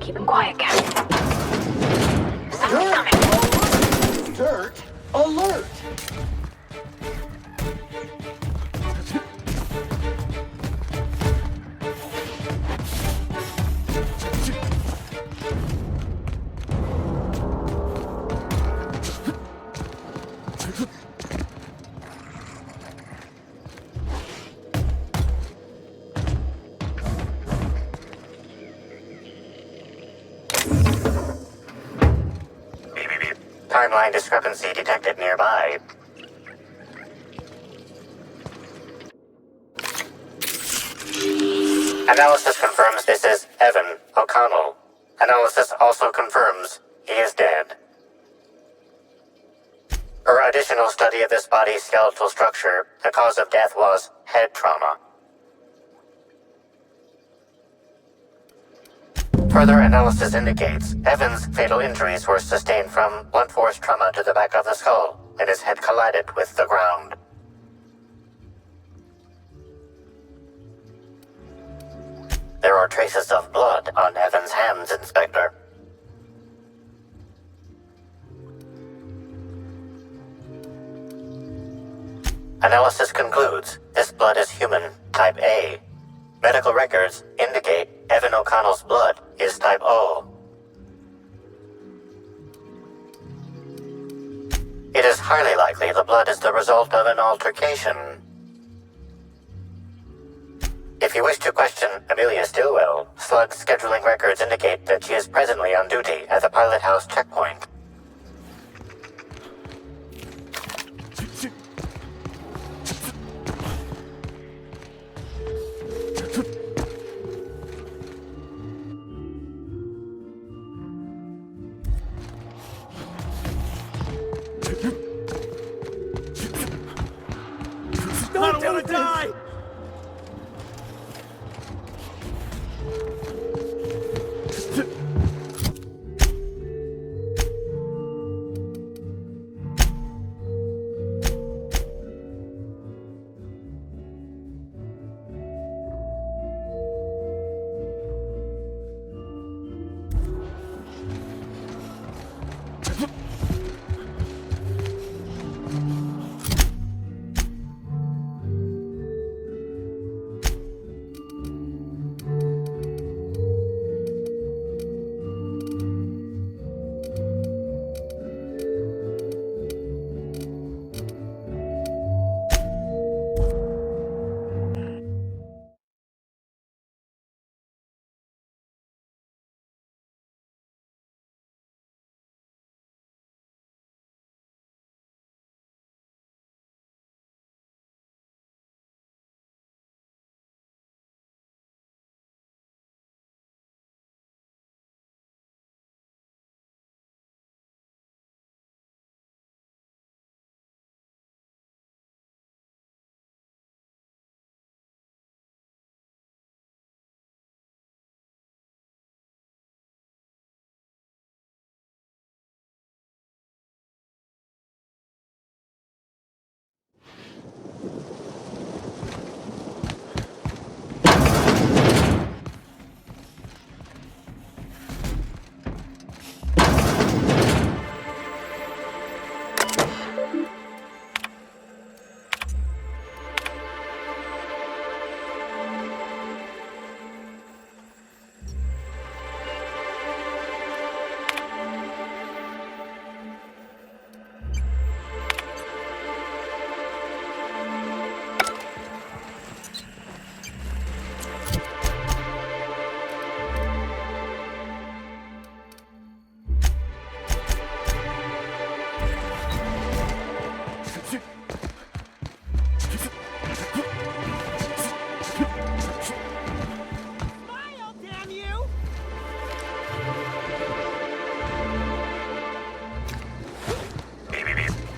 Keep him quiet, Cap. Something's coming. Dirt alert! Timeline discrepancy detected nearby. Analysis confirms this is Evan O'Connell. Analysis also confirms he is dead. Per additional study of this body's skeletal structure, the cause of death was head trauma. Further analysis indicates Evan's fatal injuries were sustained from blunt force trauma to the back of the skull, and his head collided with the ground. There are traces of blood on Evan's hands, Inspector. Analysis concludes this blood is human, type A. Medical records indicate Evan O'Connell's blood is type O. It is highly likely the blood is the result of an altercation. If you wish to question Amelia Stillwell, Slug's scheduling records indicate that she is presently on duty at the Pilot House checkpoint. I don't want to die!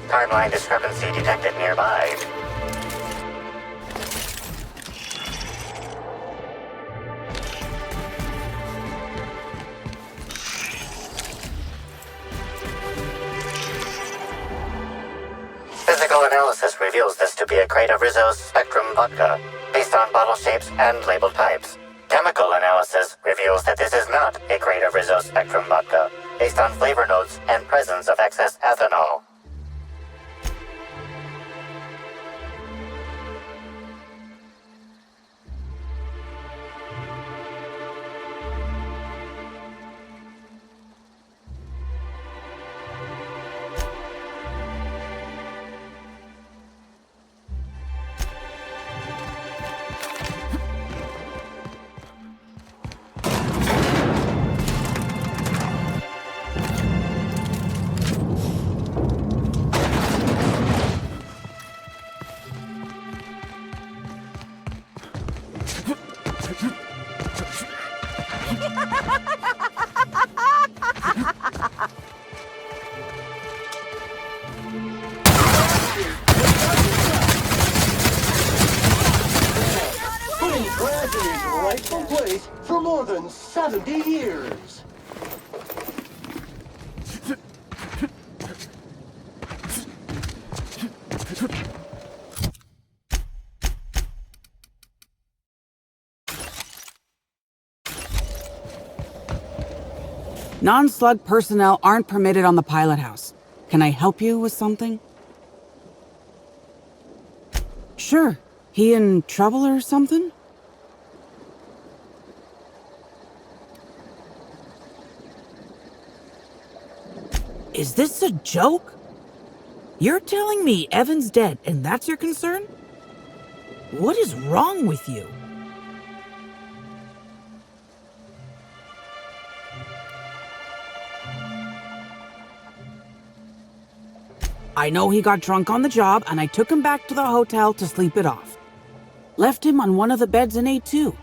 Timeline discrepancy detected nearby. Physical analysis reveals this to be a crate of Rizzo's Spectrum vodka, based on bottle shapes and label types. Chemical analysis reveals that this is not a grade of Rizzo spectrum vodka, based on flavor notes and presence of excess ethanol. Putting trash in its rightful place for more than 70 years. Non-slug personnel aren't permitted on the pilot house. Can I help you with something? Sure. He in trouble or something? Is this a joke? You're telling me Evan's dead and that's your concern? What is wrong with you? I know he got drunk on the job, and I took him back to the hotel to sleep it off. Left him on one of the beds in A2.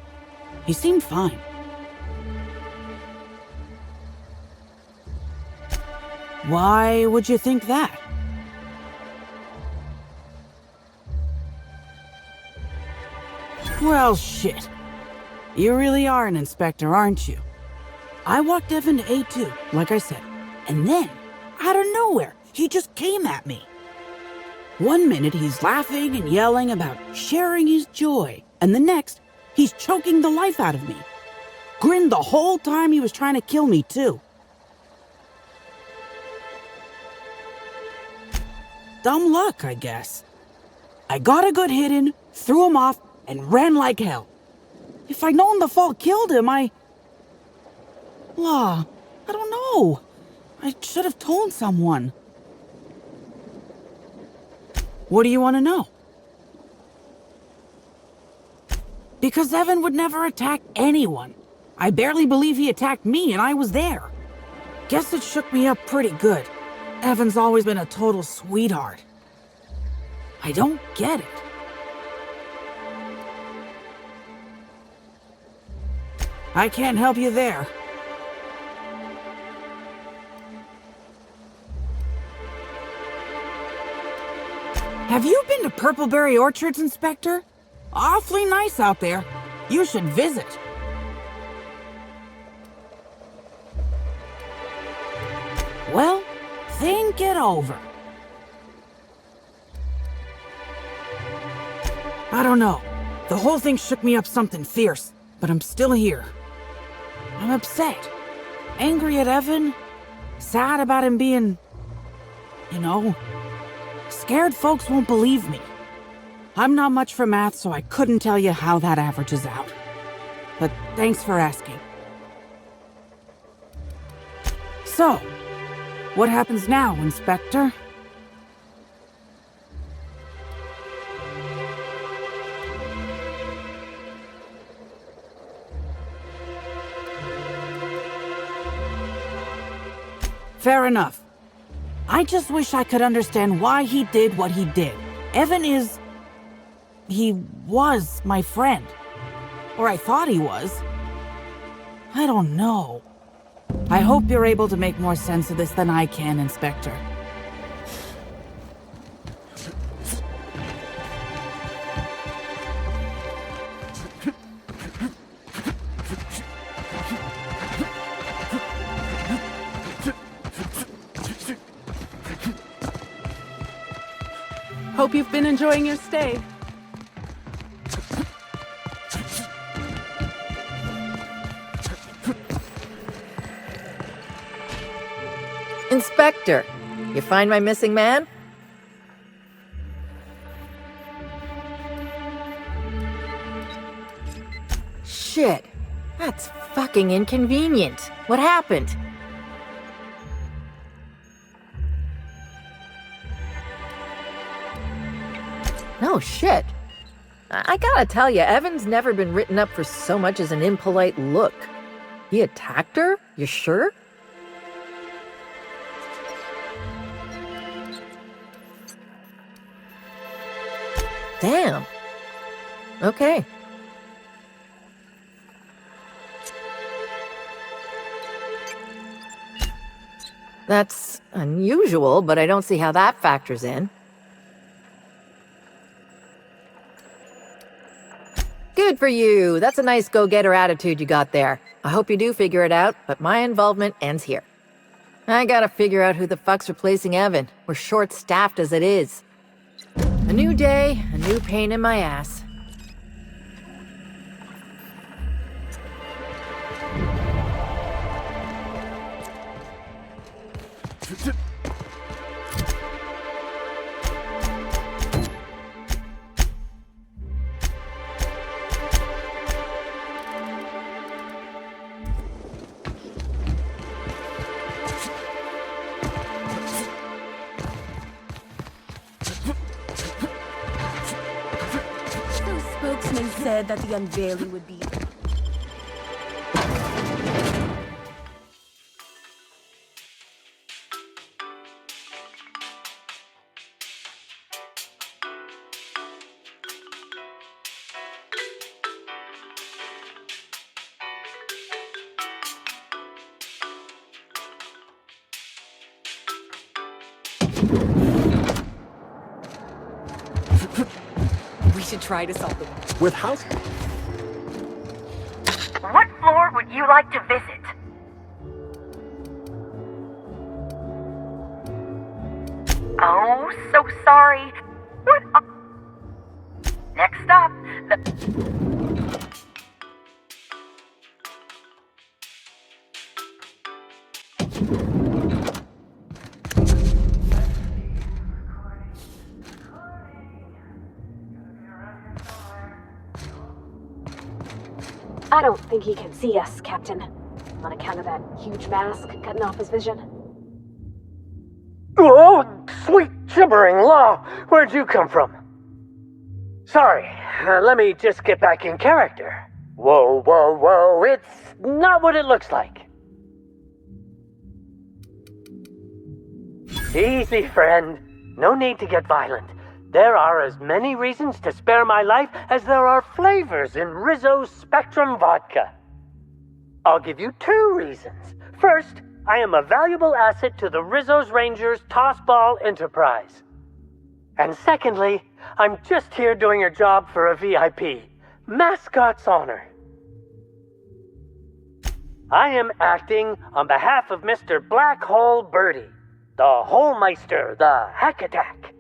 He seemed fine. Why would you think that? Well, shit. You really are an inspector, aren't you? I walked Evan to A2, like I said, and then, out of nowhere, he just came at me. One minute he's laughing and yelling about sharing his joy, and the next, he's choking the life out of me. Grinned the whole time he was trying to kill me, too. Dumb luck, I guess. I got a good hit in, threw him off, and ran like hell. If I'd known the fall killed him, I don't know. I should have told someone. What do you want to know? Because Evan would never attack anyone. I barely believe he attacked me, and I was there. Guess it shook me up pretty good. Evan's always been a total sweetheart. I don't get it. I can't help you there. Have you been to Purpleberry Orchards, Inspector? Awfully nice out there. You should visit. Well, think it over. I don't know. The whole thing shook me up something fierce, but I'm still here. I'm upset. Angry at Evan. Sad about him being, scared folks won't believe me. I'm not much for math, so I couldn't tell you how that averages out. But thanks for asking. So, what happens now, Inspector? Fair enough. I just wish I could understand why he did what he did. Evan he was my friend. Or I thought he was. I don't know. I hope you're able to make more sense of this than I can, Inspector. Hope you've been enjoying your stay. Inspector, you find my missing man? Shit, that's fucking inconvenient. What happened? No shit. I gotta tell you, Evan's never been written up for so much as an impolite look. He attacked her? You sure? Damn. Okay. That's unusual, but I don't see how that factors in. Good for you. That's a nice go-getter attitude you got there. I hope you do figure it out, but my involvement ends here. I gotta figure out who the fuck's replacing Evan. We're short-staffed as it is. A new day, a new pain in my ass. Spokesman said that the unveiling would be... We should try to solve it. With house... What floor would you like to visit? Oh, so sorry. What? Next up, the... I don't think he can see us, Captain. On account of that huge mask cutting off his vision. Oh, sweet gibbering law! Where'd you come from? Sorry, let me just get back in character. Whoa, whoa, whoa, it's not what it looks like. Easy, friend. No need to get violent. There are as many reasons to spare my life as there are flavors in Rizzo's Spectrum vodka. I'll give you 2 reasons. First, I am a valuable asset to the Rizzo's Rangers Tossball Enterprise. And secondly, I'm just here doing a job for a VIP. Mascot's honor. I am acting on behalf of Mr. Black Hole Birdie, the Holmeister, the Hack Attack.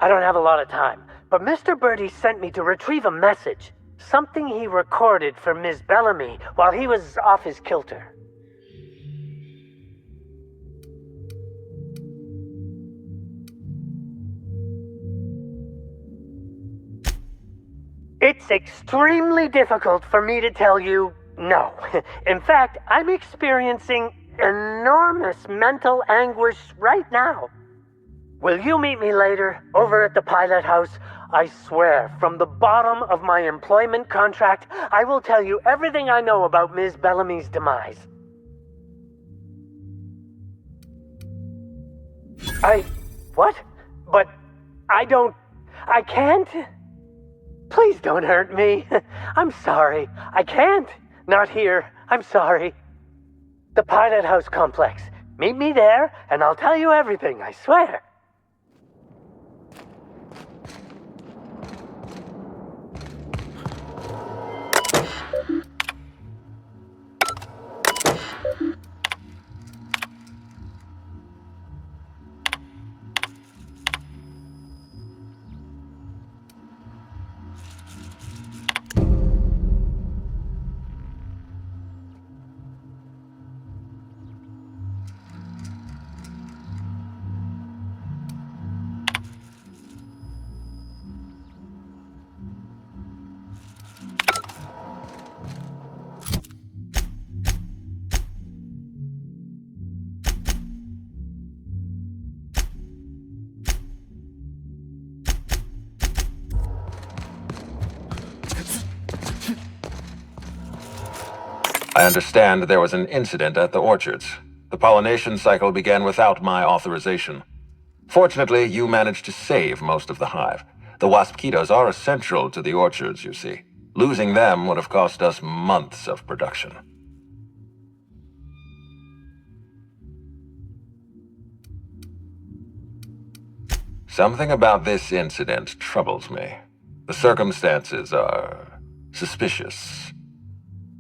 I don't have a lot of time, but Mr. Birdie sent me to retrieve a message. Something he recorded for Ms. Bellamy while he was off his kilter. It's extremely difficult for me to tell you no. In fact, I'm experiencing enormous mental anguish right now. Will you meet me later, over at the pilot house? I swear, from the bottom of my employment contract, I will tell you everything I know about Ms. Bellamy's demise. What? But I can't? Please don't hurt me. I'm sorry. I can't. Not here. I'm sorry. The pilot house complex. Meet me there, and I'll tell you everything, I swear. I understand there was an incident at the orchards. The pollination cycle began without my authorization. Fortunately, you managed to save most of the hive. The wasp-ketos are essential to the orchards, you see. Losing them would have cost us months of production. Something about this incident troubles me. The circumstances are suspicious.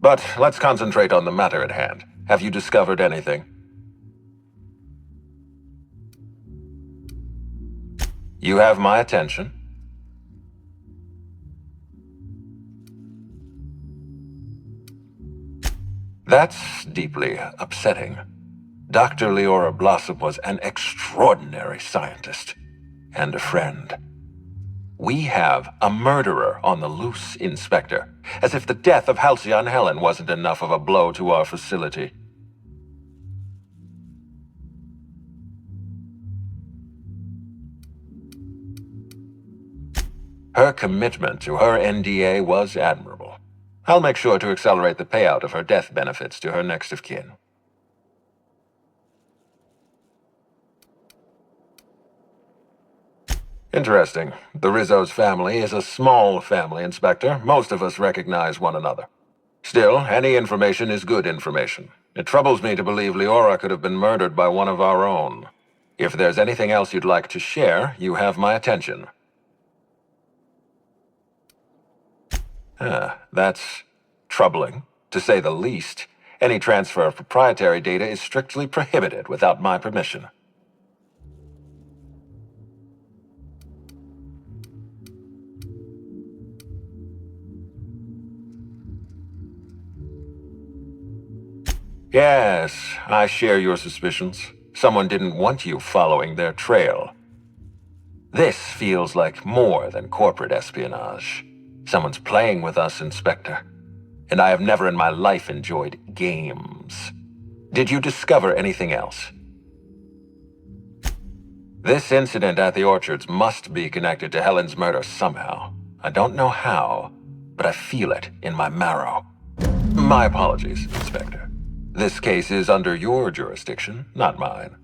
But let's concentrate on the matter at hand. Have you discovered anything? You have my attention. That's deeply upsetting. Dr. Leora Blossom was an extraordinary scientist and a friend. We have a murderer on the loose, Inspector, as if the death of Halcyon Helen wasn't enough of a blow to our facility. Her commitment to her NDA was admirable. I'll make sure to accelerate the payout of her death benefits to her next of kin. Interesting. The Rizzo's family is a small family, Inspector. Most of us recognize one another. Still, any information is good information. It troubles me to believe Leora could have been murdered by one of our own. If there's anything else you'd like to share, you have my attention. That's troubling, to say the least. Any transfer of proprietary data is strictly prohibited without my permission. Yes, I share your suspicions. Someone didn't want you following their trail. This feels like more than corporate espionage. Someone's playing with us, Inspector. And I have never in my life enjoyed games. Did you discover anything else? This incident at the orchards must be connected to Helen's murder somehow. I don't know how, but I feel it in my marrow. My apologies, Inspector. This case is under your jurisdiction, not mine.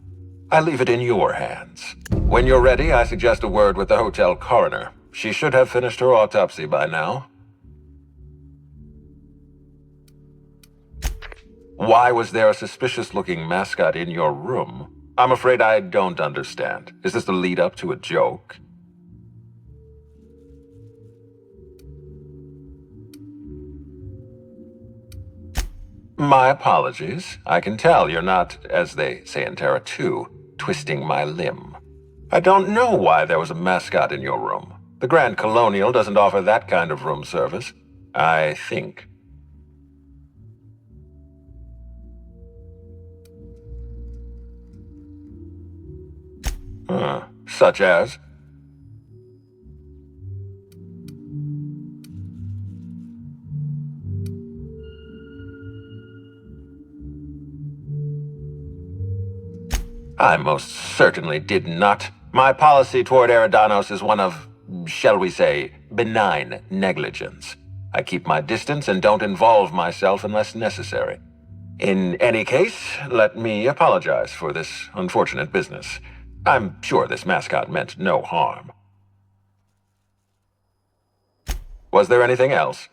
I leave it in your hands. When you're ready, I suggest a word with the hotel coroner. She should have finished her autopsy by now. Why was there a suspicious-looking mascot in your room? I'm afraid I don't understand. Is this the lead-up to a joke? My apologies. I can tell you're not, as they say in Terra 2, twisting my limb. I don't know why there was a mascot in your room. The Grand Colonial doesn't offer that kind of room service, I think. Such as? I most certainly did not. My policy toward Eridanos is one of, shall we say, benign negligence. I keep my distance and don't involve myself unless necessary. In any case, let me apologize for this unfortunate business. I'm sure this mascot meant no harm. Was there anything else?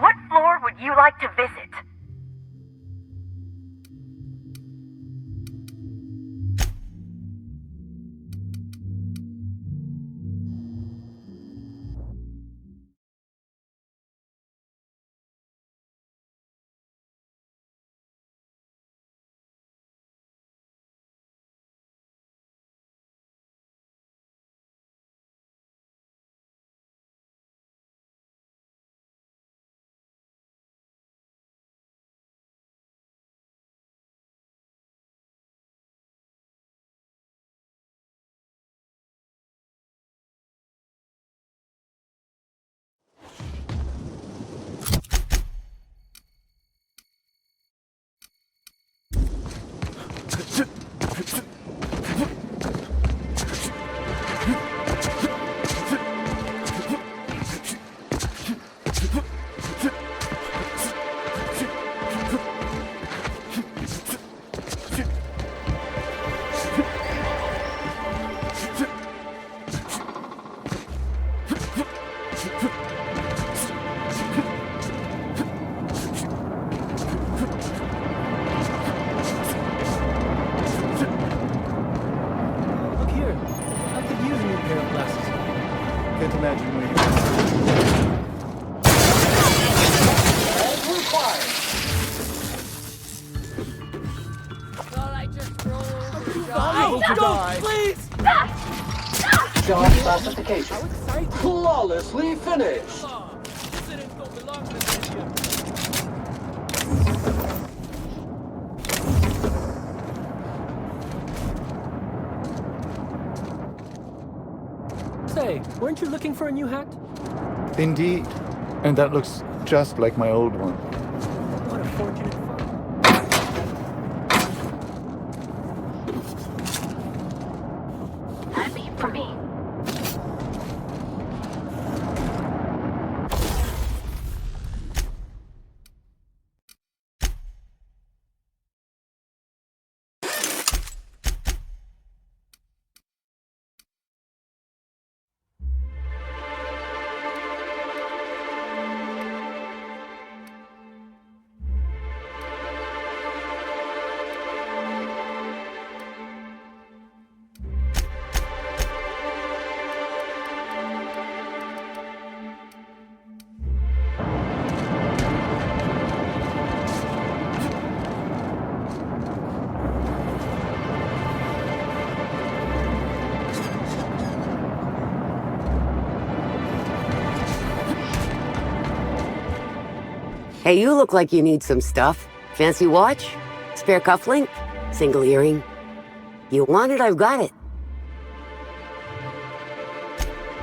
What floor would you like to visit? to die. Please! Job classification. Flawlessly finished. Say, weren't you looking for a new hat? Indeed. And that looks just like my old one. What a fortunate find. That'd be for me. Hey, you look like you need some stuff. Fancy watch? Spare cufflink? Single earring? You want it, I've got it.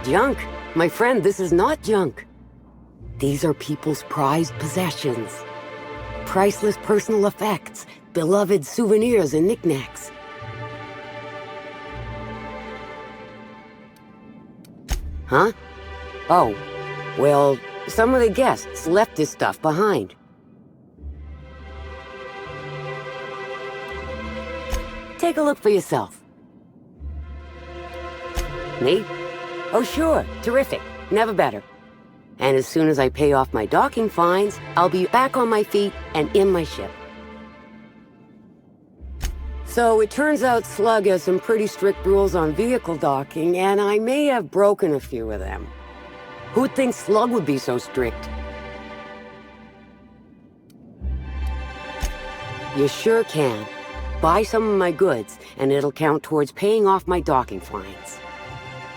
Junk? My friend, this is not junk. These are people's prized possessions. Priceless personal effects, beloved souvenirs and knickknacks. Huh? Oh, well, some of the guests left this stuff behind. Take a look for yourself. Me? Oh, sure. Terrific. Never better. And as soon as I pay off my docking fines, I'll be back on my feet and in my ship. So it turns out Slug has some pretty strict rules on vehicle docking, and I may have broken a few of them. Who'd think Slug would be so strict? You sure can. Buy some of my goods, and it'll count towards paying off my docking fines.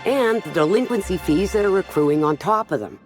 And the delinquency fees that are accruing on top of them.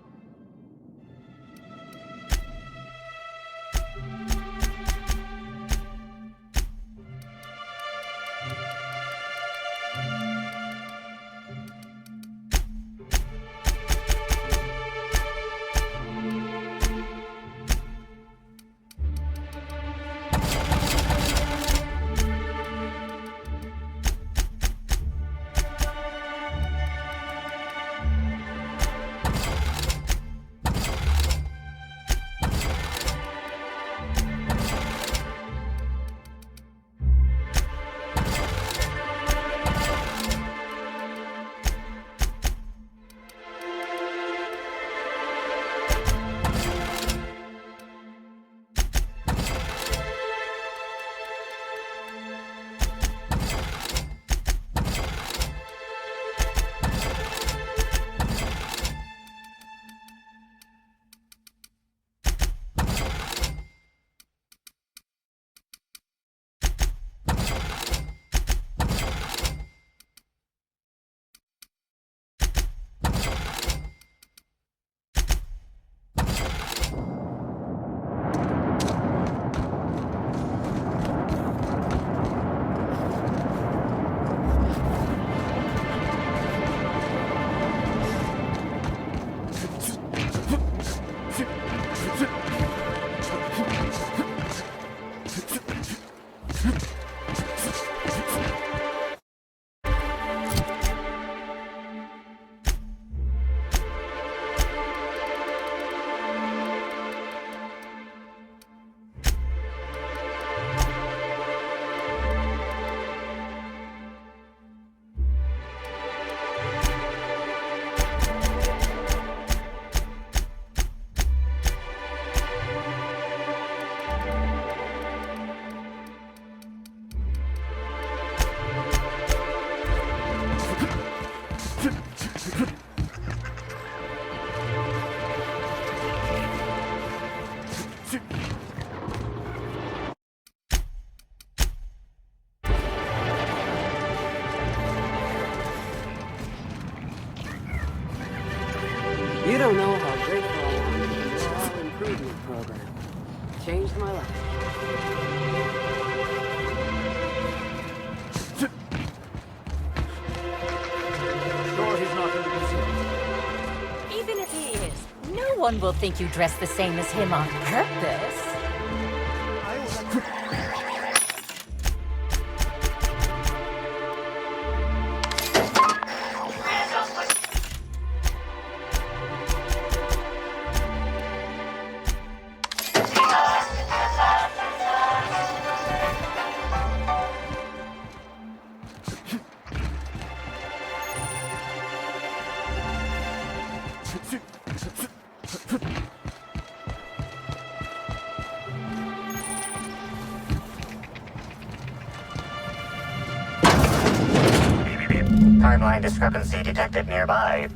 You don't know how grateful I am for the moral improvement program. Changed my life. Sure he's not going to visit. Even if he is, no one will think you dress the same as him on purpose. Timeline discrepancy detected nearby.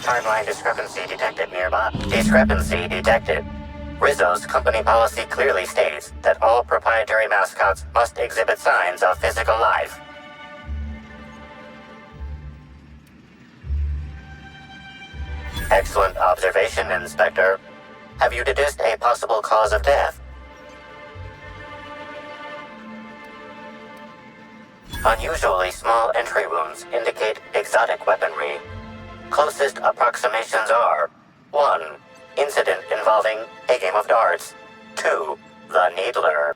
Timeline discrepancy detected nearby. Discrepancy detected. Rizzo's company policy clearly states that all proprietary mascots must exhibit signs of physical life. Excellent observation, Inspector. Have you deduced a possible cause of death? Unusually small entry wounds indicate exotic weaponry. Closest approximations are 1. Incident involving a game of darts. 2. The Needler.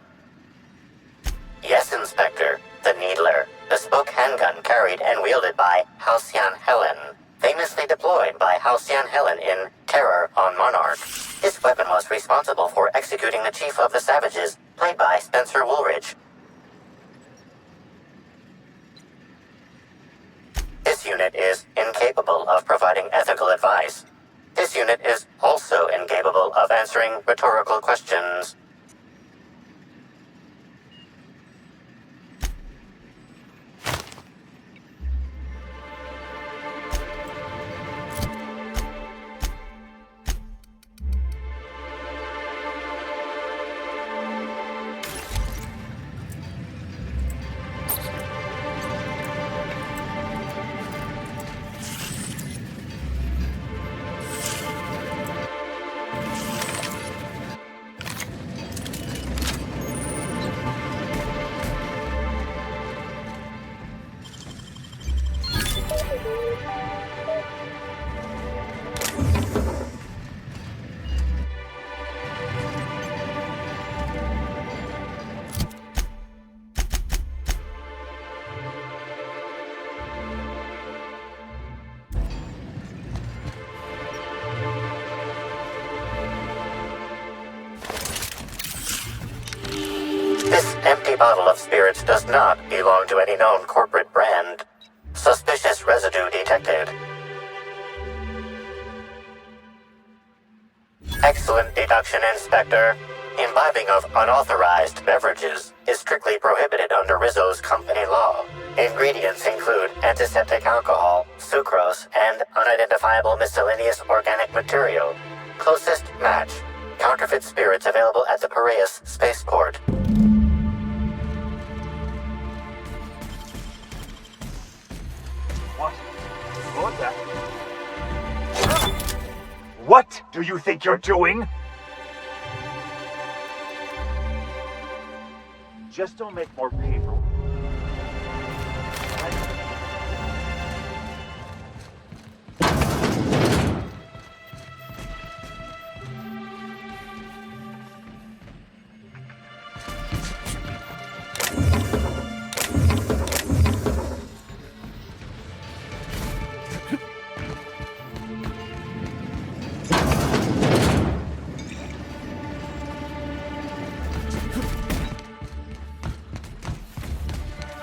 Yes, Inspector. The Needler. Bespoke handgun carried and wielded by Halcyon Helen. Famously deployed by Halcyon Helen in Terror on Monarch. This weapon was responsible for executing the Chief of the Savages, played by Spencer Woolridge. This unit is incapable of providing ethical advice. This unit is also incapable of answering rhetorical questions. This empty bottle of spirits does not belong to any known corporate brand. Suspicious residue detected. Excellent deduction, Inspector. Imbibing of unauthorized beverages is strictly prohibited under Rizzo's company law. Ingredients include antiseptic alcohol, sucrose, and unidentifiable miscellaneous organic material. Closest match. Counterfeit spirits available at the Piraeus spaceport. What do you think you're doing? Just don't make more paper.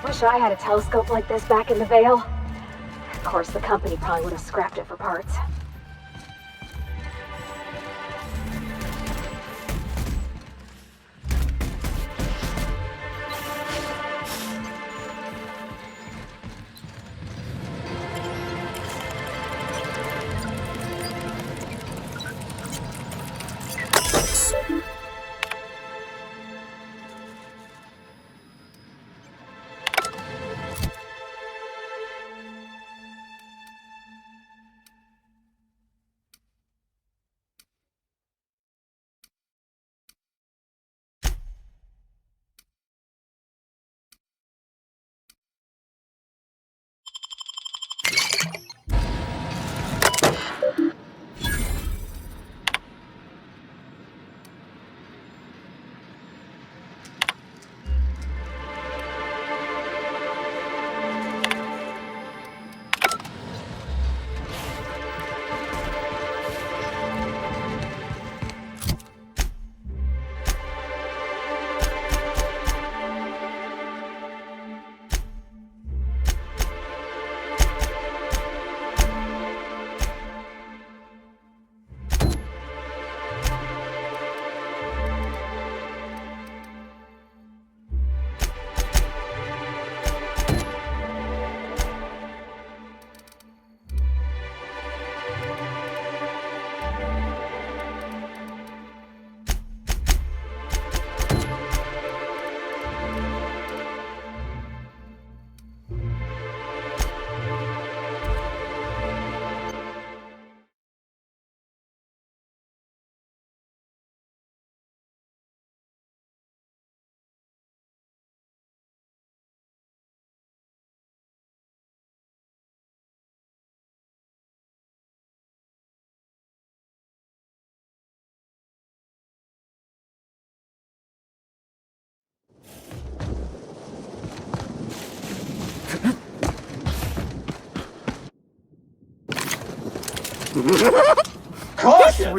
Wish I had a telescope like this back in the Vale. Of course, the company probably would have scrapped it for parts. Caution!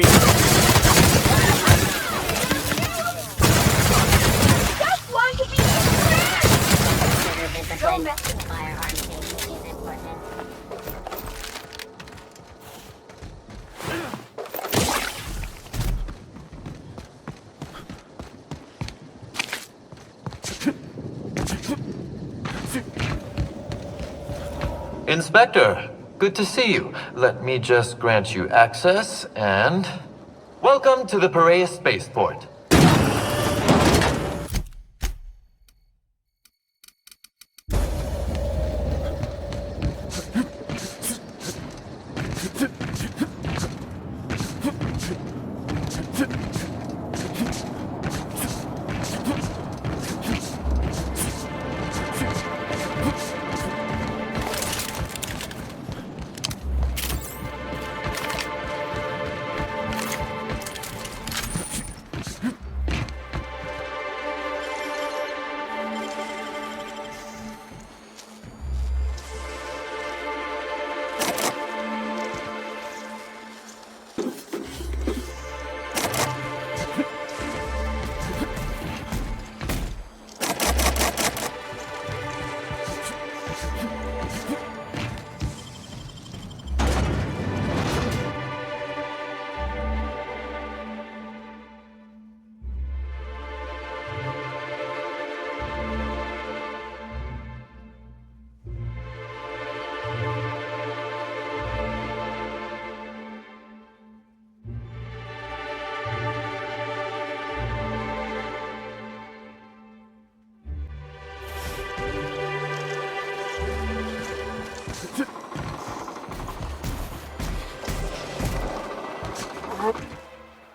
Just want to be Don't mess with firearm safety is important. Inspector, good to see you. Let me just grant you access and... Welcome to the Piraeus Spaceport.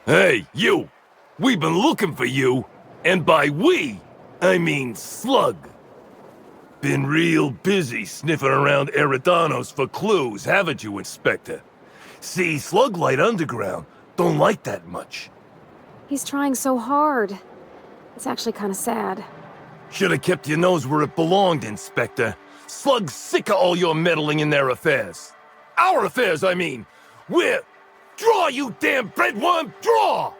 Hey, you! We've been looking for you, and by we, I mean Slug. Been real busy sniffing around Eridanos for clues, haven't you, Inspector? See, Sluglight Underground don't like that much. He's trying so hard. It's actually kind of sad. Should have kept your nose where it belonged, Inspector. Slug's sick of all your meddling in their affairs. Our affairs, I mean. We're... Draw, you damn breadworm, draw!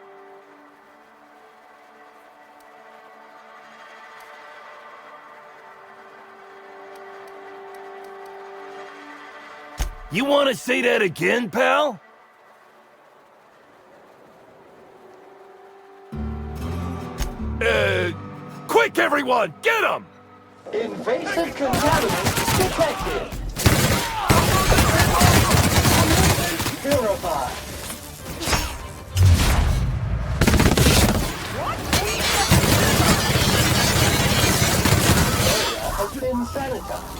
You want to say that again, pal? Quick, everyone! Get him! Invasive contaminants detected. Purify. Area has been sanitized.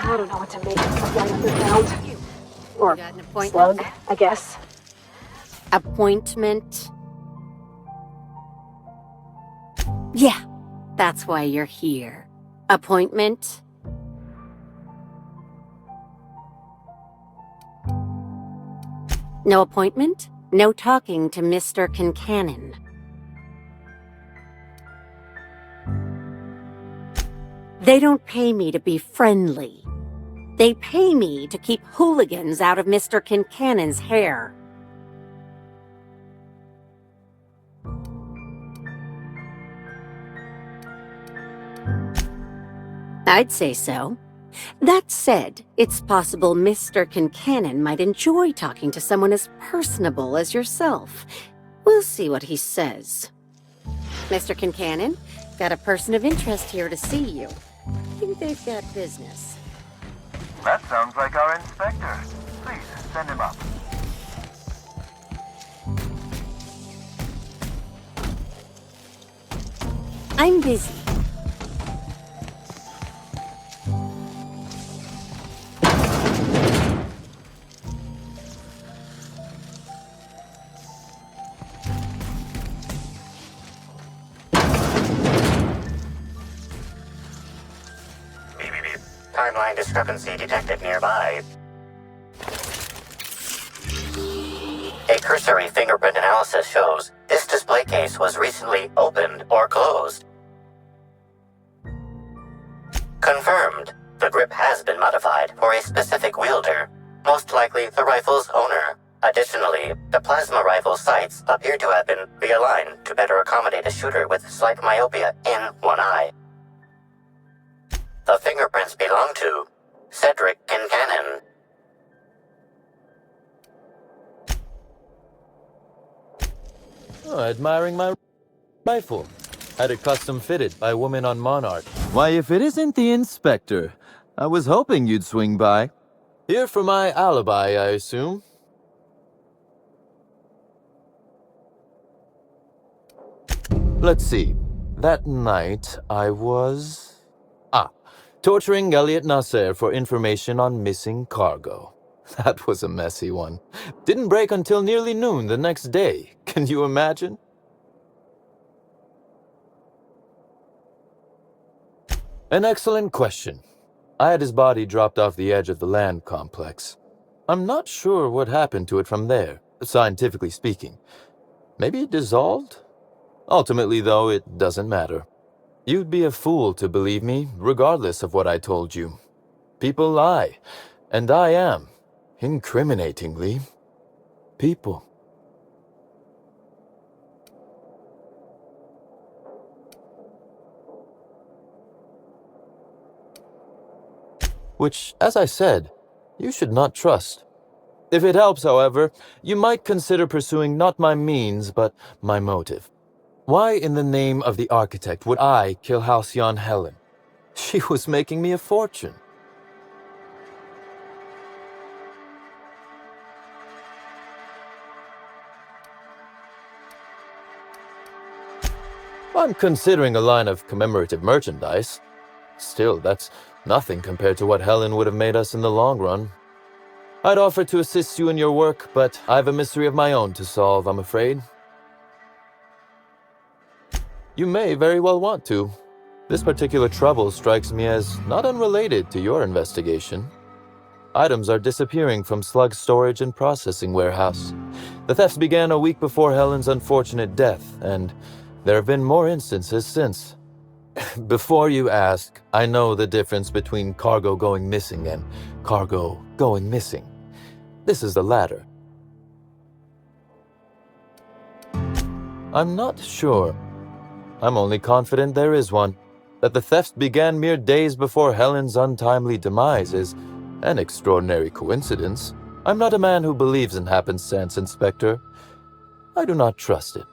I don't know what to make of the flight underground. Or Got an appointment? Slug, I guess. Appointment? Yeah, that's why you're here. Appointment? No appointment? No talking to Mr. Kincannon. They don't pay me to be friendly. They pay me to keep hooligans out of Mr. Kincannon's hair. I'd say so. That said, it's possible Mr. Kincannon might enjoy talking to someone as personable as yourself. We'll see what he says. Mr. Kincannon, got a person of interest here to see you. Think they've got business. That sounds like our inspector. Please, send him up. I'm busy. Timeline discrepancy detected nearby. A cursory fingerprint analysis shows this display case was recently opened or closed. Confirmed. The grip has been modified for a specific wielder, most likely the rifle's owner. Additionally, the plasma rifle sights appear to have been realigned to better accommodate a shooter with slight myopia in one eye. The fingerprints belong to Cedric Kincannon. Oh, admiring my rifle. Had it custom fitted by a woman on Monarch. Why, if it isn't the inspector, I was hoping you'd swing by. Here for my alibi, I assume. Let's see. That night, I was... torturing Elliot Nasser for information on missing cargo. That was a messy one. Didn't break until nearly noon the next day. Can you imagine? An excellent question. I had his body dropped off the edge of the land complex. I'm not sure what happened to it from there, scientifically speaking. Maybe it dissolved? Ultimately, though, it doesn't matter. You'd be a fool to believe me, regardless of what I told you. People lie, and I am, incriminatingly, people. Which, as I said, you should not trust. If it helps, however, you might consider pursuing not my means, but my motive. Why in the name of the architect would I kill Halcyon Helen? She was making me a fortune. I'm considering a line of commemorative merchandise. Still, that's nothing compared to what Helen would have made us in the long run. I'd offer to assist you in your work, but I have a mystery of my own to solve, I'm afraid. You may very well want to. This particular trouble strikes me as not unrelated to your investigation. Items are disappearing from Slug's storage and processing warehouse. The thefts began a week before Helen's unfortunate death, and there have been more instances since. Before you ask, I know the difference between cargo going missing and cargo going missing. This is the latter. I'm not sure. I'm only confident there is one. That the thefts began mere days before Helen's untimely demise is an extraordinary coincidence. I'm not a man who believes in happenstance, Inspector. I do not trust it.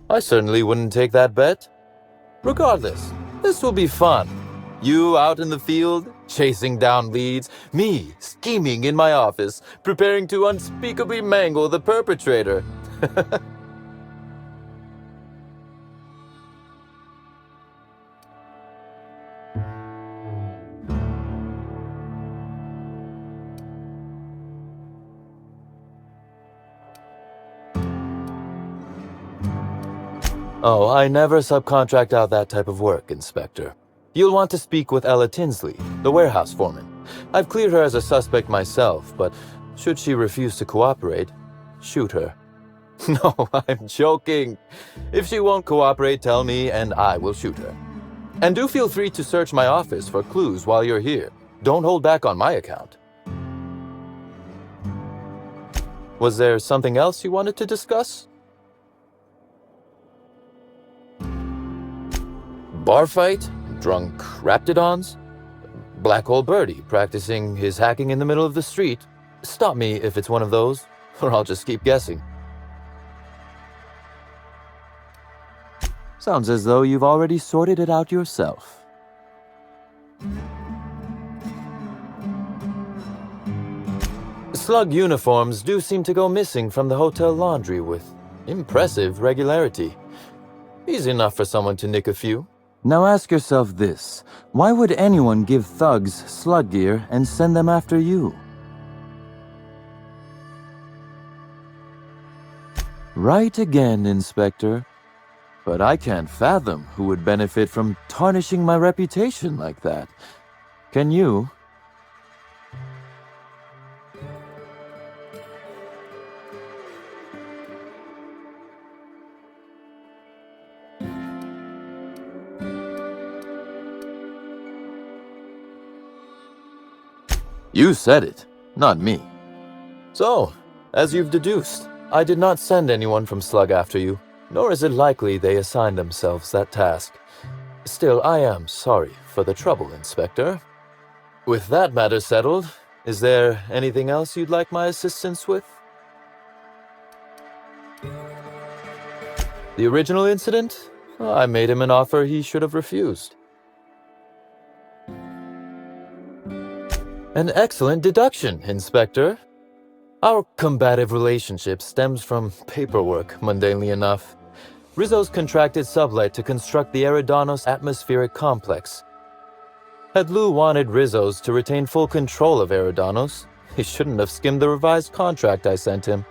I certainly wouldn't take that bet. Regardless, this will be fun. You out in the field, chasing down leads, me scheming in my office, preparing to unspeakably mangle the perpetrator. Oh, I never subcontract out that type of work, Inspector. You'll want to speak with Ella Tinsley, the warehouse foreman. I've cleared her as a suspect myself, but should she refuse to cooperate, shoot her. No, I'm joking. If she won't cooperate, tell me and I will shoot her. And do feel free to search my office for clues while you're here. Don't hold back on my account. Was there something else you wanted to discuss? bar fight? Drunk raptidons? Black hole birdie practicing his hacking in the middle of the street? Stop me if it's one of those, or I'll just keep guessing. Sounds as though you've already sorted it out yourself. Slug uniforms do seem to go missing from the hotel laundry with impressive regularity. Easy enough for someone to nick a few. Now ask yourself this. Why would anyone give thugs slug gear and send them after you? Right again, Inspector. But I can't fathom who would benefit from tarnishing my reputation like that. Can you? You said it, not me. So, as you've deduced, I did not send anyone from Slug after you, nor is it likely they assigned themselves that task. Still, I am sorry for the trouble, Inspector. With that matter settled, is there anything else you'd like my assistance with? The original incident? I made him an offer he should have refused. An excellent deduction, Inspector. Our combative relationship stems from paperwork, mundanely enough. Rizzo's contracted Sublight to construct the Eridanos atmospheric complex. Had Lou wanted Rizzo's to retain full control of Eridanos, he shouldn't have skimmed the revised contract I sent him.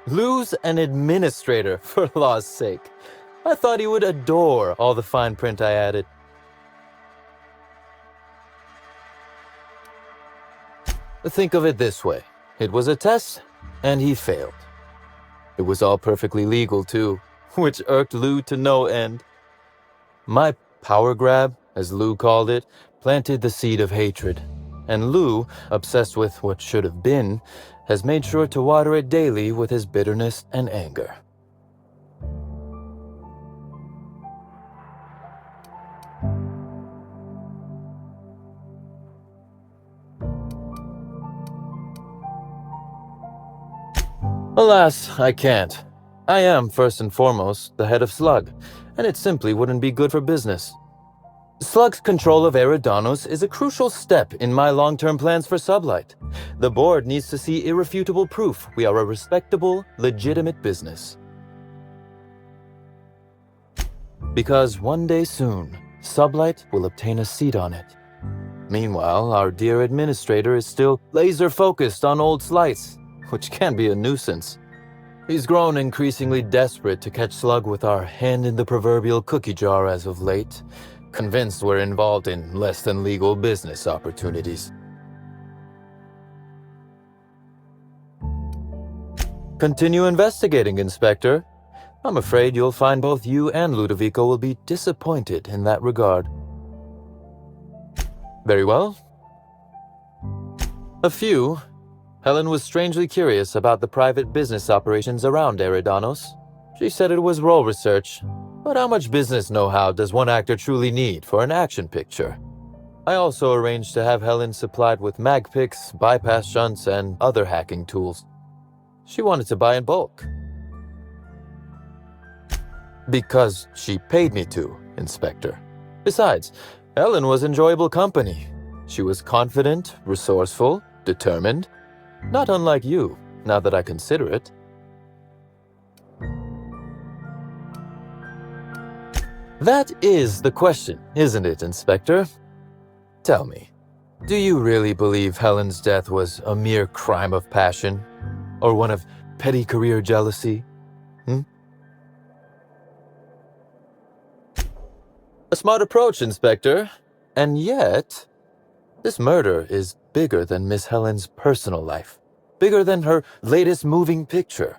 Lou's an administrator, for law's sake. I thought he would adore all the fine print I added. Think of it this way. It was a test, and he failed. It was all perfectly legal, too, which irked Lou to no end. My power grab, as Lou called it, planted the seed of hatred. And Lou, obsessed with what should have been, has made sure to water it daily with his bitterness and anger. Alas, I can't. I am, first and foremost, the head of Slug, and it simply wouldn't be good for business. Slug's control of Eridanos is a crucial step in my long-term plans for Sublight. The board needs to see irrefutable proof we are a respectable, legitimate business. Because one day soon, Sublight will obtain a seat on it. Meanwhile, our dear administrator is still laser-focused on old slights, which can be a nuisance. He's grown increasingly desperate to catch Slug with our hand in the proverbial cookie jar as of late, convinced we're involved in less than legal business opportunities. Continue investigating, Inspector. I'm afraid you'll find both you and Ludovico will be disappointed in that regard. Very well. Helen was strangely curious about the private business operations around Eridanos. She said it was role research, but how much business know-how does one actor truly need for an action picture? I also arranged to have Helen supplied with mag picks, bypass shunts, and other hacking tools. She wanted to buy in bulk. Because she paid me to, Inspector. Besides, Helen was enjoyable company. She was confident, resourceful, determined. Not unlike you, now that I consider it. That is the question, isn't it, Inspector? Tell me, do you really believe Helen's death was a mere crime of passion? Or one of petty career jealousy? A smart approach, Inspector. And yet, this murder is bigger than Miss Helen's personal life. Bigger than her latest moving picture.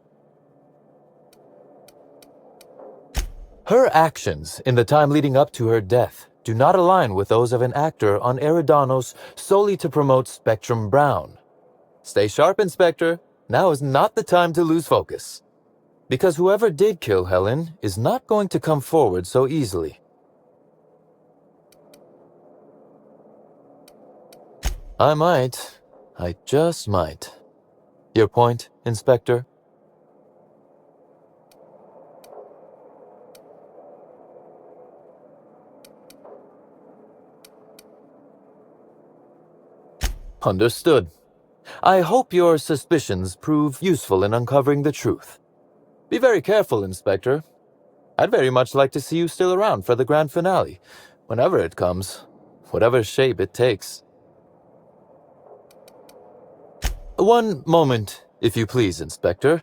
Her actions in the time leading up to her death do not align with those of an actor on Eridanos solely to promote Spectrum Brown. Stay sharp, Inspector. Now is not the time to lose focus. Because whoever did kill Helen is not going to come forward so easily. I might. I just might. Your point, Inspector? Understood. I hope your suspicions prove useful in uncovering the truth. Be very careful, Inspector. I'd very much like to see you still around for the grand finale, whenever it comes, whatever shape it takes. One moment, if you please, Inspector.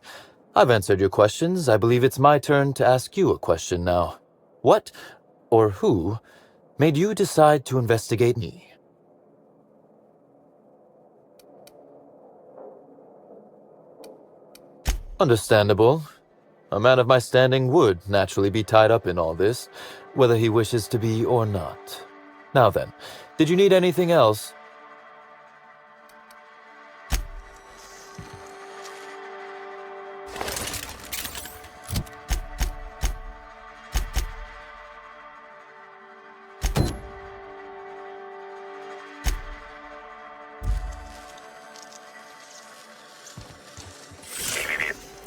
I've answered your questions. I believe it's my turn to ask you a question now. What, or who, made you decide to investigate me? Understandable. A man of my standing would naturally be tied up in all this, whether he wishes to be or not. Now then, did you need anything else?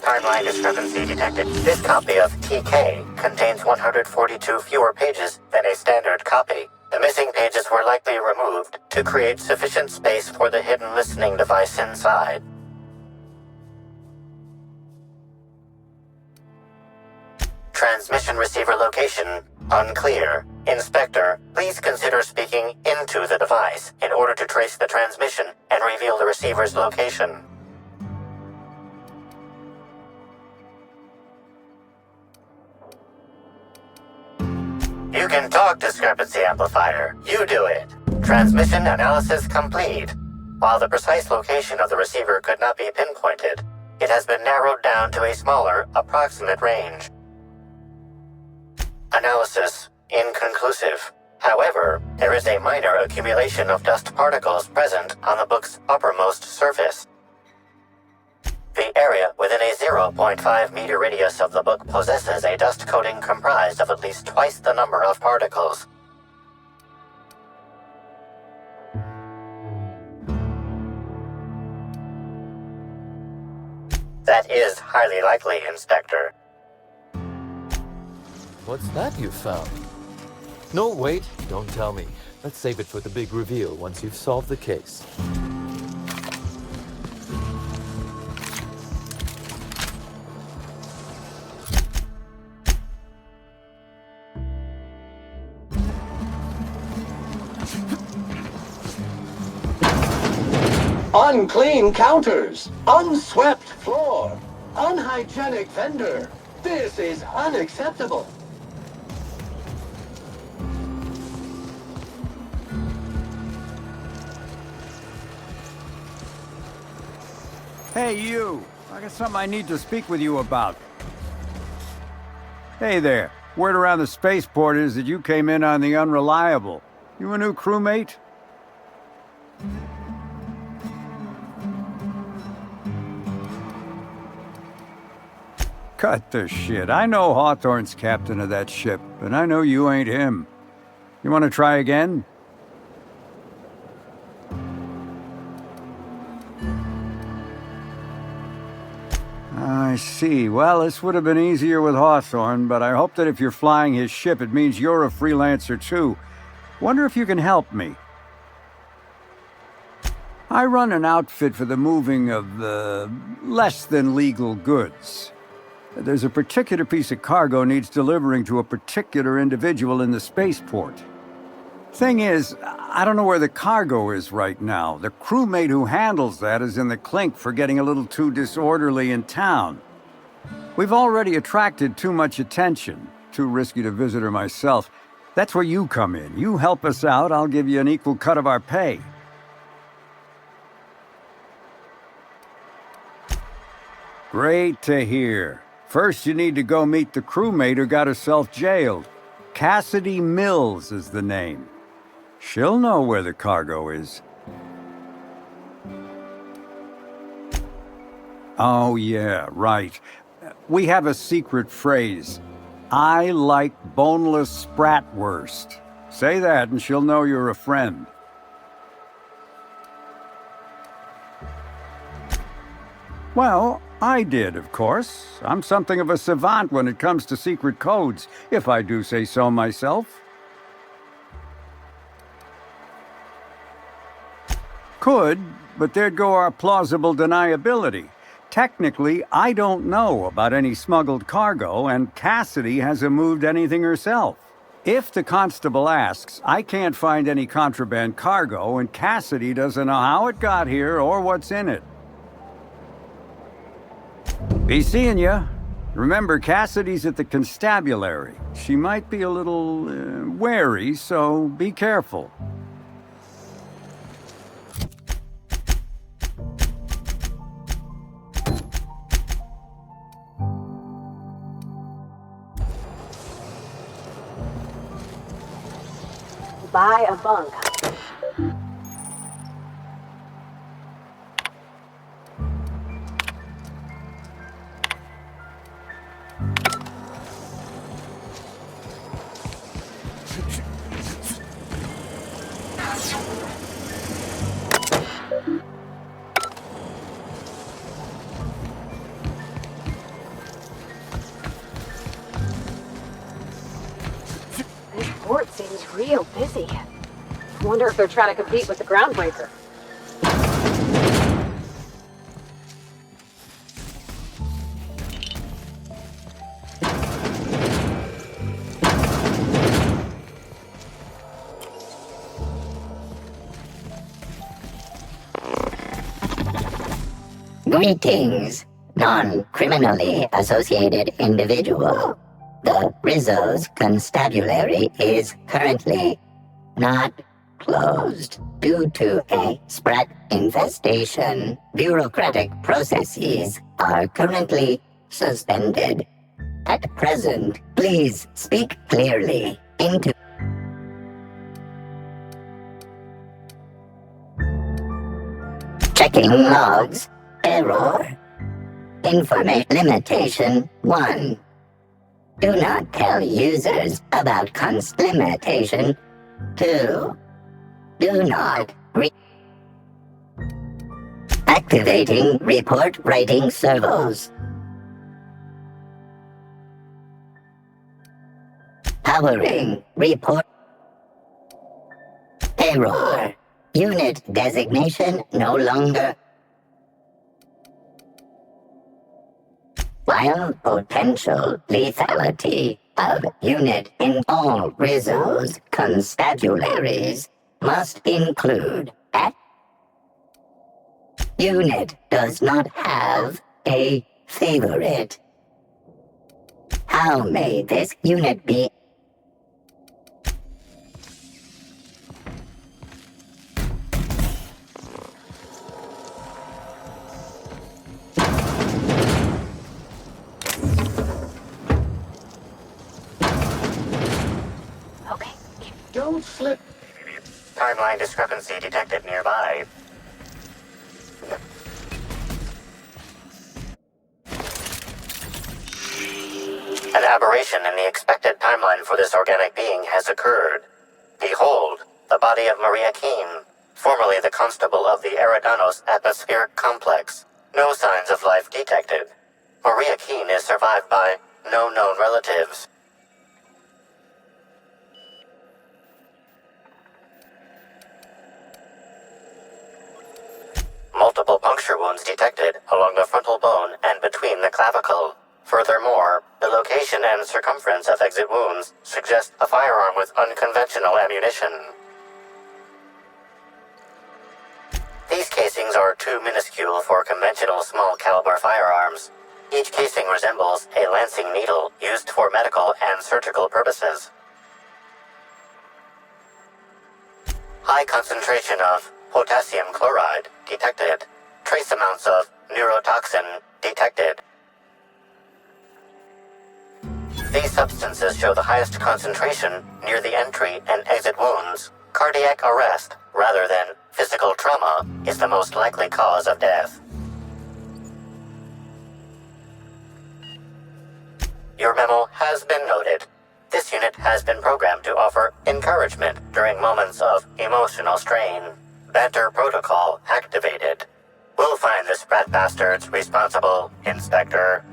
Timeline discrepancy detected. This copy of TK contains 142 fewer pages than a standard copy. The missing pages were likely removed to create sufficient space for the hidden listening device inside. Transmission receiver location unclear. Inspector, please consider speaking into the device in order to trace the transmission and reveal the receiver's location. You can talk, discrepancy amplifier. You do it. Transmission analysis complete. While the precise location of the receiver could not be pinpointed, it has been narrowed down to a smaller, approximate range. Analysis inconclusive. However, there is a minor accumulation of dust particles present on the book's uppermost surface. The area within a 0.5 meter radius of the book possesses a dust coating comprised of at least twice the number of particles. That is highly likely, Inspector. What's that you found? No, wait, don't tell me. Let's save it for the big reveal once you've solved the case. Unclean counters, unswept floor, unhygienic vendor. This is unacceptable. Hey, you! I got something I need to speak with you about. Hey there. Word around the spaceport is that you came in on the Unreliable. You a new crewmate? Cut the shit. I know Hawthorne's captain of that ship, and I know you ain't him. You want to try again? I see. Well, this would have been easier with Hawthorne, but I hope that if you're flying his ship, it means you're a freelancer too. Wonder if you can help me. I run an outfit for the moving of, less-than-legal goods. There's a particular piece of cargo needs delivering to a particular individual in the spaceport. Thing is, I don't know where the cargo is right now. The crewmate who handles that is in the clink for getting a little too disorderly in town. We've already attracted too much attention. Too risky to visit her myself. That's where you come in. You help us out, I'll give you an equal cut of our pay. Great to hear. First, you need to go meet the crewmate who got herself jailed. Cassidy Mills is the name. She'll know where the cargo is. Oh, yeah, right. We have a secret phrase. I like boneless spratwurst. Say that and she'll know you're a friend. Well, I did, of course. I'm something of a savant when it comes to secret codes, if I do say so myself. Could, but there'd go our plausible deniability. Technically, I don't know about any smuggled cargo, and Cassidy hasn't moved anything herself. If the constable asks, I can't find any contraband cargo, and Cassidy doesn't know how it got here or what's in it. Be seeing ya. Remember, Cassidy's at the constabulary. She might be a little wary, so be careful. Buy a bunk. This port seems real busy. Wonder if they're trying to compete with the Groundbreaker. Greetings, non-criminally associated individual. The Rizzo's constabulary is currently not closed due to a spread infestation. Bureaucratic processes are currently suspended. At present, please speak clearly into checking logs. Error. Information limitation 1. Do not tell users about const limitation 2. Do not activating report writing servos. Powering report. Error. Unit designation no longer. While potential lethality of unit in all Rizzo's constabularies must include unit does not have a favorite. How may this unit be? Don't slip. Timeline discrepancy detected nearby. An aberration in the expected timeline for this organic being has occurred. Behold, the body of Maria Keene, formerly the constable of the Eridanos atmospheric complex. No signs of life detected. Maria Keene is survived by no known relatives. Multiple puncture wounds detected along the frontal bone and between the clavicle. Furthermore, the location and circumference of exit wounds suggest a firearm with unconventional ammunition. These casings are too minuscule for conventional small caliber firearms. Each casing resembles a lancing needle used for medical and surgical purposes. High concentration of potassium chloride detected. Trace amounts of neurotoxin detected. These substances show the highest concentration near the entry and exit wounds. Cardiac arrest, rather than physical trauma, is the most likely cause of death. Your memo has been noted. This unit has been programmed to offer encouragement during moments of emotional strain. Banter protocol activated. We'll find the sprat bastards responsible, Inspector.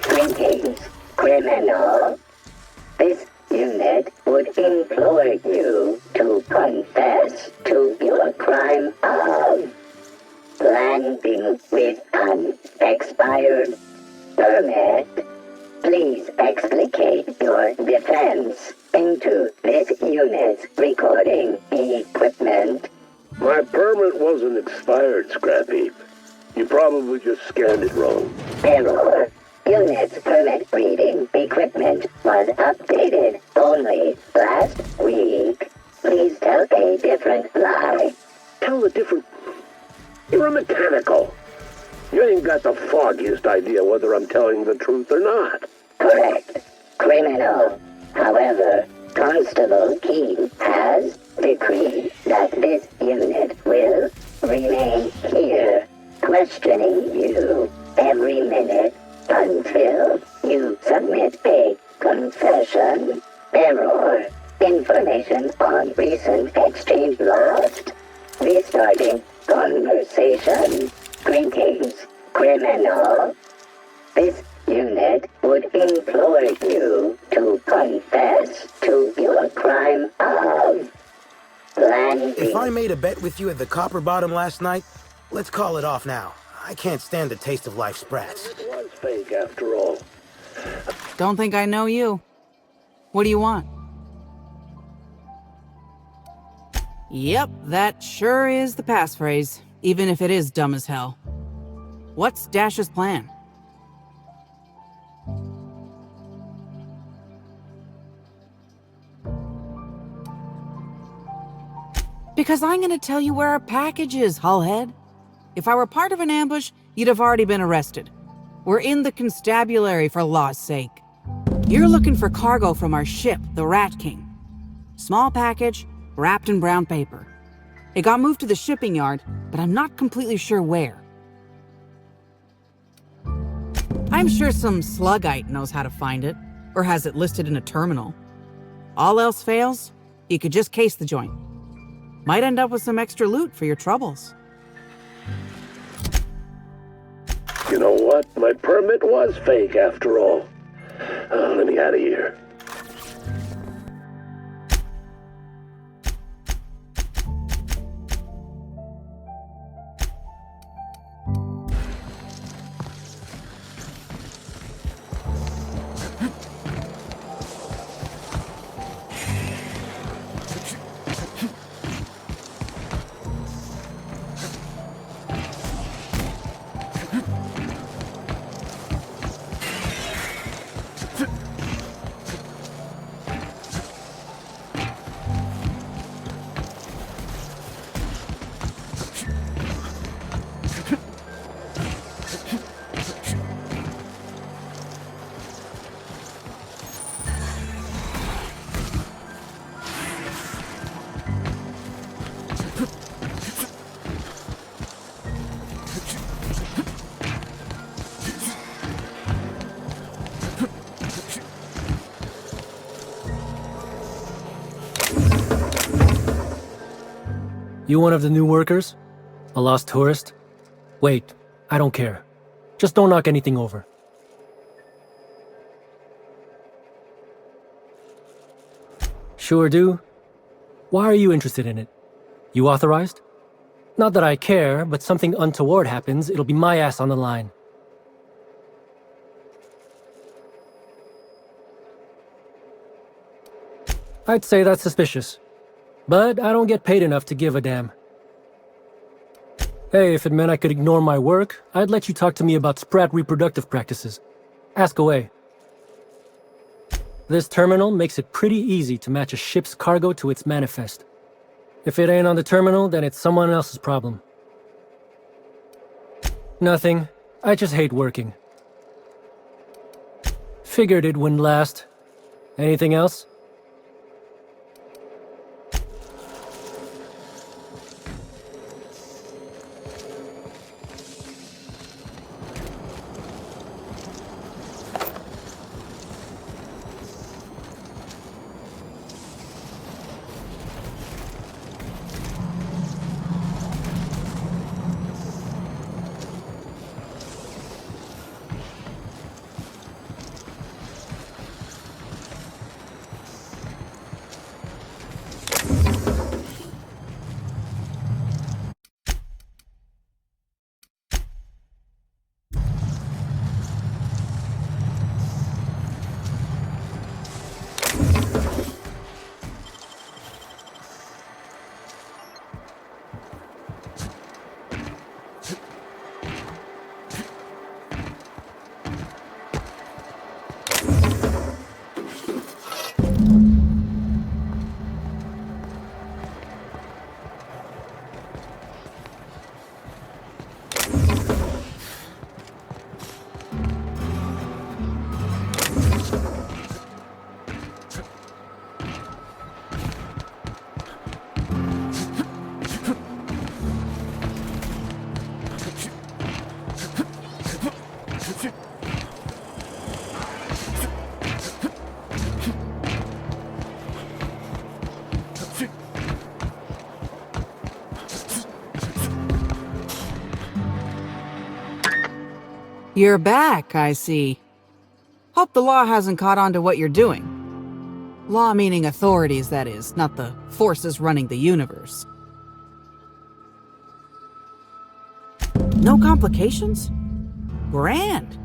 Greetings, criminal. This unit would implore you to confess to your crime of landing with an expired permit. Please explicate your defense into this unit's recording equipment. My permit wasn't expired, Scrappy. You probably just scanned it wrong. Error. Unit's permit reading equipment was updated only last week. Please tell a different lie. Tell a different... You're a mechanical. You ain't got the foggiest idea whether I'm telling the truth or not. Correct. Criminal. However, Constable Key has decreed that this unit will remain here, questioning you every minute until you submit a confession. Error. Information on recent exchange lost. Restarting conversation. Greetings, criminal. This unit would implore you to confess to your crime of landing. If I made a bet with you at the Copper Bottom last night, let's call it off now. I can't stand the taste of life sprats. It was fake after all. Don't think I know you. What do you want? Yep, that sure is the passphrase, even if it is dumb as hell. What's Dash's plan? Because I'm gonna tell you where our package is, Hullhead. If I were part of an ambush, you'd have already been arrested. We're in the constabulary, for law's sake. You're looking for cargo from our ship, the Rat King. Small package, wrapped in brown paper. It got moved to the shipping yard, but I'm not completely sure where. I'm sure some sluggite knows how to find it, or has it listed in a terminal. All else fails, you could just case the joint. Might end up with some extra loot for your troubles. You know what? My permit was fake after all. Let me out of here. You one of the new workers? A lost tourist? Wait, I don't care. Just don't knock anything over. Sure do. Why are you interested in it? You authorized? Not that I care, but something untoward happens, it'll be my ass on the line. I'd say that's suspicious. But I don't get paid enough to give a damn. Hey, if it meant I could ignore my work, I'd let you talk to me about sprat reproductive practices. Ask away. This terminal makes it pretty easy to match a ship's cargo to its manifest. If it ain't on the terminal, then it's someone else's problem. Nothing. I just hate working. Figured it wouldn't last. Anything else? You're back, I see. Hope the law hasn't caught on to what you're doing. Law meaning authorities, that is, not the forces running the universe. No complications? Grand.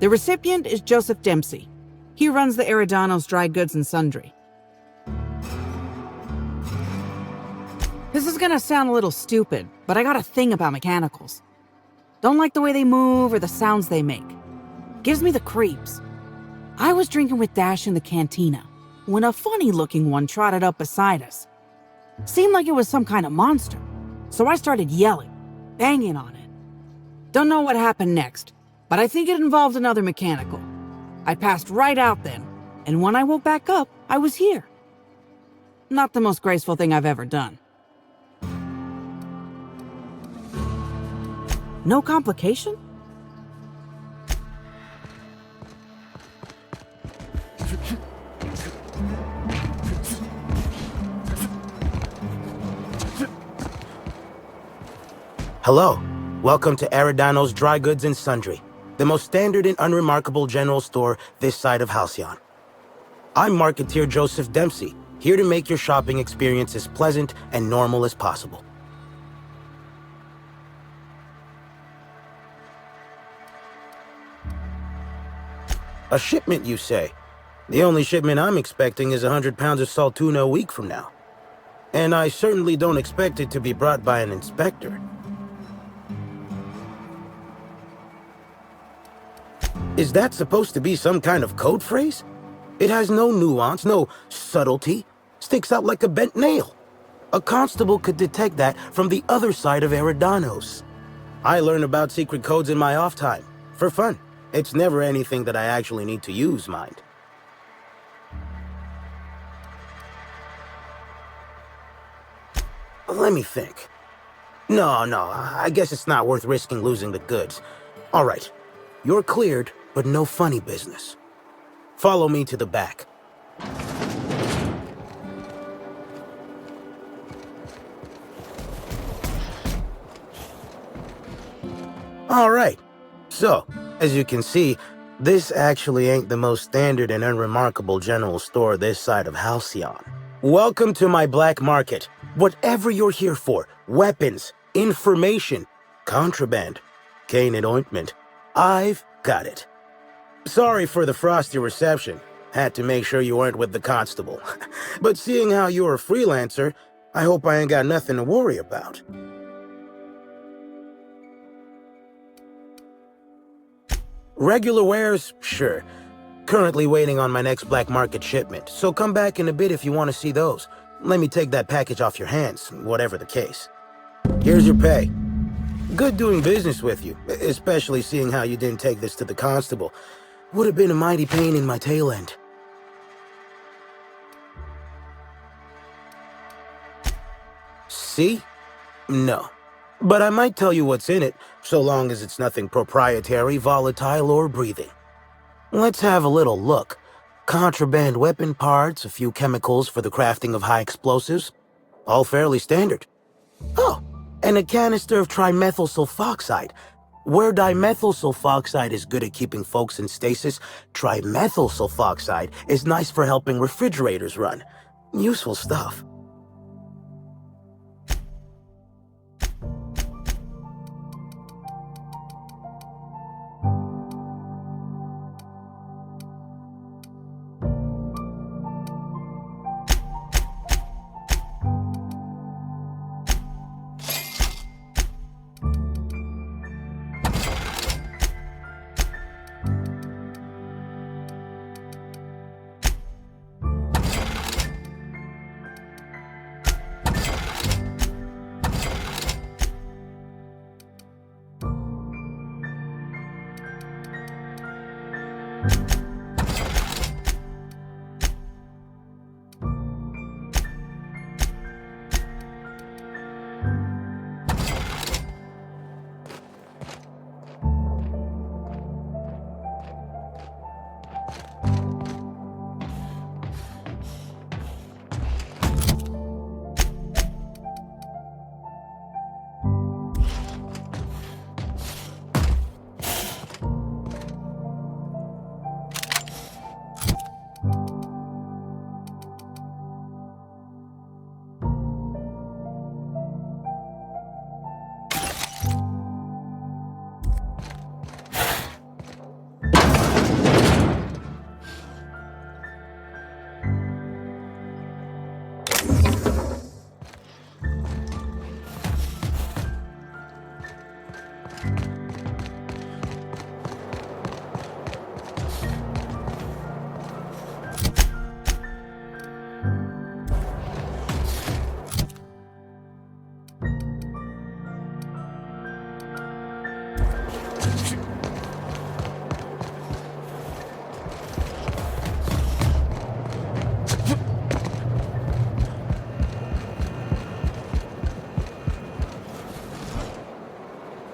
The recipient is Joseph Dempsey. He runs the Eridiano's Dry Goods and Sundry. This is gonna sound a little stupid, but I got a thing about mechanicals. Don't like the way they move or the sounds they make. Gives me the creeps. I was drinking with Dash in the cantina when a funny-looking one trotted up beside us. Seemed like it was some kind of monster, so I started yelling, banging on it. Don't know what happened next, but I think it involved another mechanical. I passed right out then, and when I woke back up, I was here. Not the most graceful thing I've ever done. No complication? Hello. Welcome to Eridiano's Dry Goods and Sundry, the most standard and unremarkable general store this side of Halcyon. I'm marketeer Joseph Dempsey, here to make your shopping experience as pleasant and normal as possible. A shipment, you say? The only shipment I'm expecting is 100 pounds of salt tuna a week from now. And I certainly don't expect it to be brought by an inspector. Is that supposed to be some kind of code phrase? It has no nuance, no subtlety. Sticks out like a bent nail. A constable could detect that from the other side of Eridanos. I learn about secret codes in my off time, for fun. It's never anything that I actually need to use, mind. Let me think. No, I guess it's not worth risking losing the goods. All right, you're cleared, but no funny business. Follow me to the back. Alright, so, as you can see, this actually ain't the most standard and unremarkable general store this side of Halcyon. Welcome to my black market. Whatever you're here for, weapons, information, contraband, cane and ointment, I've got it. Sorry for the frosty reception. Had to make sure you weren't with the constable. But seeing how you're a freelancer, I hope I ain't got nothing to worry about. Regular wares? Sure. Currently waiting on my next black market shipment, so come back in a bit if you want to see those. Let me take that package off your hands, whatever the case. Here's your pay. Good doing business with you, especially seeing how you didn't take this to the constable. Would have been a mighty pain in my tail end. See? No. But I might tell you what's in it, so long as it's nothing proprietary, volatile, or breathing. Let's have a little look. Contraband weapon parts, a few chemicals for the crafting of high explosives. All fairly standard. Oh, and a canister of trimethyl sulfoxide. Where dimethyl sulfoxide is good at keeping folks in stasis, trimethyl sulfoxide is nice for helping refrigerators run. Useful stuff.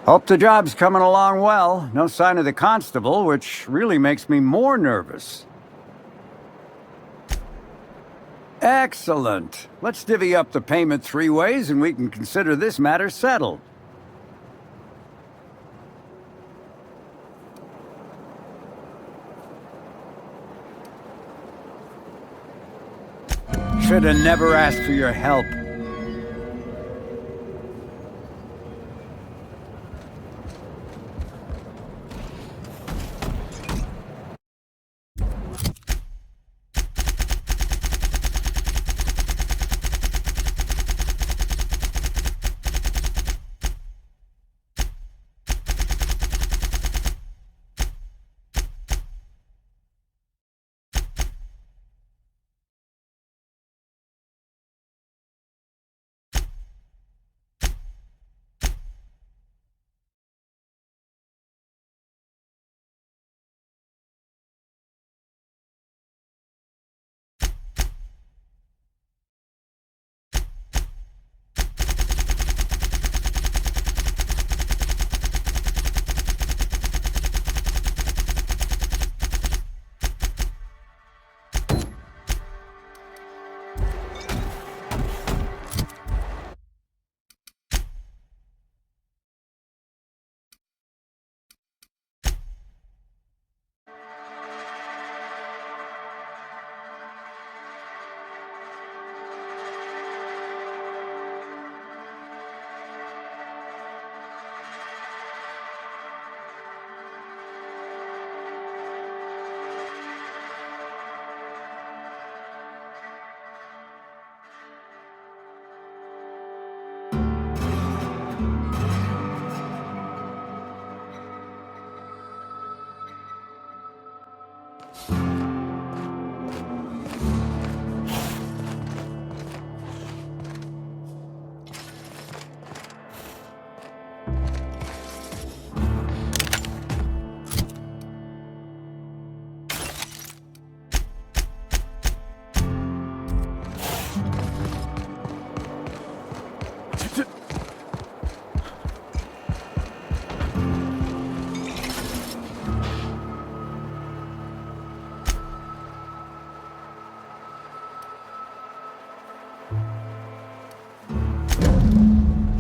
Hope the job's coming along well. No sign of the constable, which really makes me more nervous. Excellent. Let's divvy up the payment 3 ways and we can consider this matter settled. Should have never asked for your help.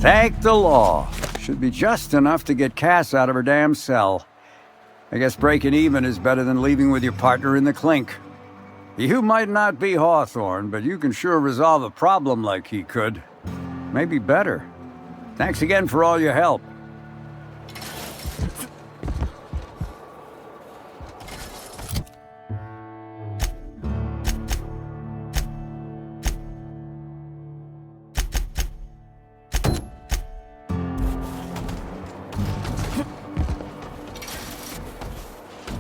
Thank the law. Should be just enough to get Cass out of her damn cell. I guess breaking even is better than leaving with your partner in the clink. You might not be Hawthorne, but you can sure resolve a problem like he could. Maybe better. Thanks again for all your help.